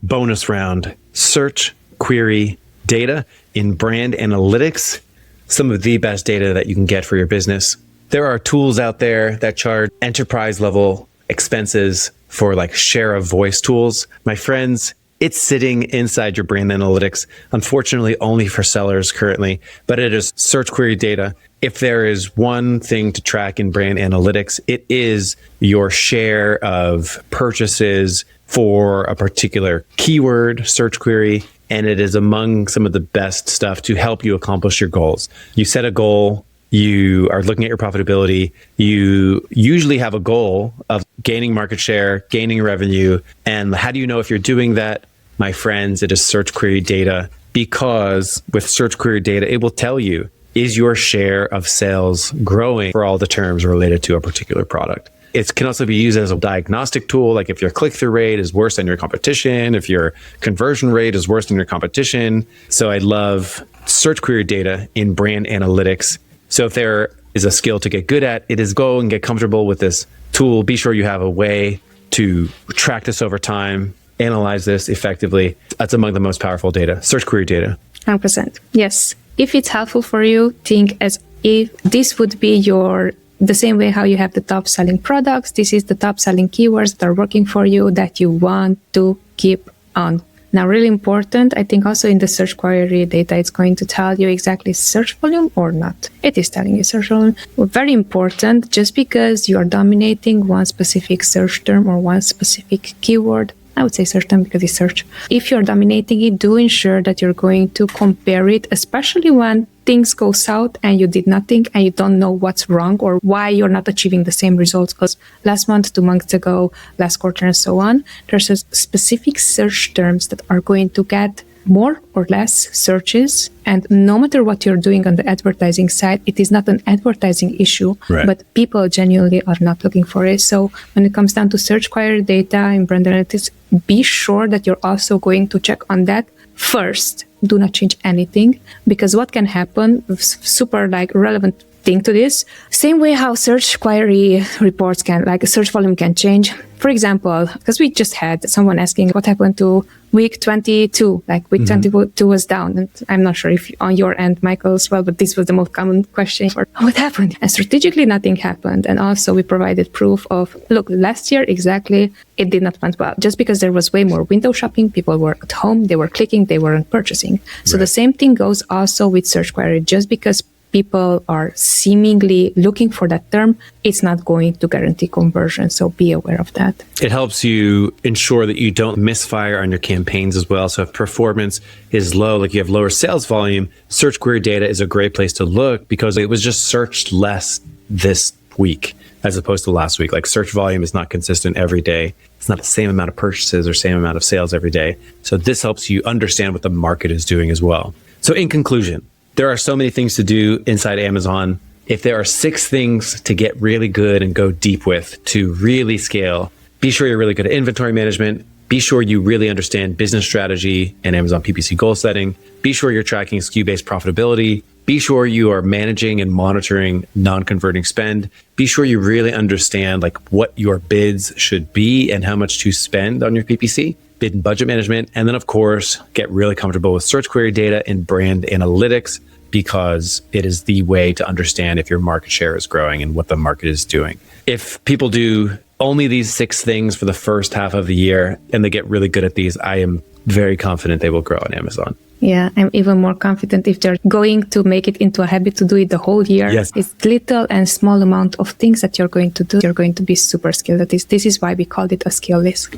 bonus round, search query data in brand analytics, some of the best data that you can get for your business. There are tools out there that charge enterprise level expenses for like share of voice tools. My friends, it's sitting inside your brand analytics, unfortunately only for sellers currently, but it is search query data. If there is one thing to track in brand analytics, it is your share of purchases for a particular keyword search query, and it is among some of the best stuff to help you accomplish your goals. You set a goal, you are looking at your profitability, you usually have a goal of gaining market share, gaining revenue, and how do you know if you're doing that? My friends, it is search query data, because with search query data, it will tell you, is your share of sales growing for all the terms related to a particular product? It can also be used as a diagnostic tool, like if your click-through rate is worse than your competition, if your conversion rate is worse than your competition. So I love search query data in brand analytics. So if there is a skill to get good at, it is go and get comfortable with this tool. Be sure you have a way to track this over time, analyze this effectively. That's among the most powerful data, search query data. 100%. Yes. If it's helpful for you, think as if this would be the same way how you have the top selling products. This is the top selling keywords that are working for you that you want to keep on. Now, really important, I think also in the search query data, it's going to tell you exactly search volume or not. It is telling you search volume. Very important, just because you are dominating one specific search term or one specific keyword, I would say search term because it's search. If you're dominating it, do ensure that you're going to compare it, especially when things go south and you did nothing and you don't know what's wrong or why you're not achieving the same results. Because last month, 2 months ago, last quarter, and so on, there's a specific search terms that are going to get more or less searches. And no matter what you're doing on the advertising side, it is not an advertising issue, right, but people genuinely are not looking for it. So when it comes down to search query data in brand analytics, be sure that you're also going to check on that first. Do not change anything, because what can happen, super relevant thing to this, same way how search query reports search volume can change. For example, because we just had someone asking what happened to week 22, week 22 was down. And I'm not sure if on your end, Michael, as well, but this was the most common question for what happened. And strategically, nothing happened. And also we provided proof of, look, last year, exactly, it did not went well. Just because there was way more window shopping, people were at home, they were clicking, they weren't purchasing. So the same thing goes also with search query. Just because people are seemingly looking for that term, it's not going to guarantee conversion. So be aware of that. It helps you ensure that you don't misfire on your campaigns as well. So if performance is low, like you have lower sales volume, search query data is a great place to look because it was just searched less this week as opposed to last week. Like search volume is not consistent every day. It's not the same amount of purchases or same amount of sales every day. So this helps you understand what the market is doing as well. So in conclusion, there are so many things to do inside Amazon. If there are 6 things to get really good and go deep with to really scale, be sure you're really good at inventory management. Be sure you really understand business strategy and Amazon PPC goal setting. Be sure you're tracking SKU-based profitability. Be sure you are managing and monitoring non-converting spend. Be sure you really understand what your bids should be and how much to spend on your PPC. Bid and budget management, and then of course, get really comfortable with search query data and brand analytics, because it is the way to understand if your market share is growing and what the market is doing. If people do only these 6 things for the first half of the year and they get really good at these, I am very confident they will grow on Amazon. Yeah, I'm even more confident if they're going to make it into a habit to do it the whole year. Yes. It's little and small amount of things that you're going to do. You're going to be super skilled at this. This is why we called it a skill list.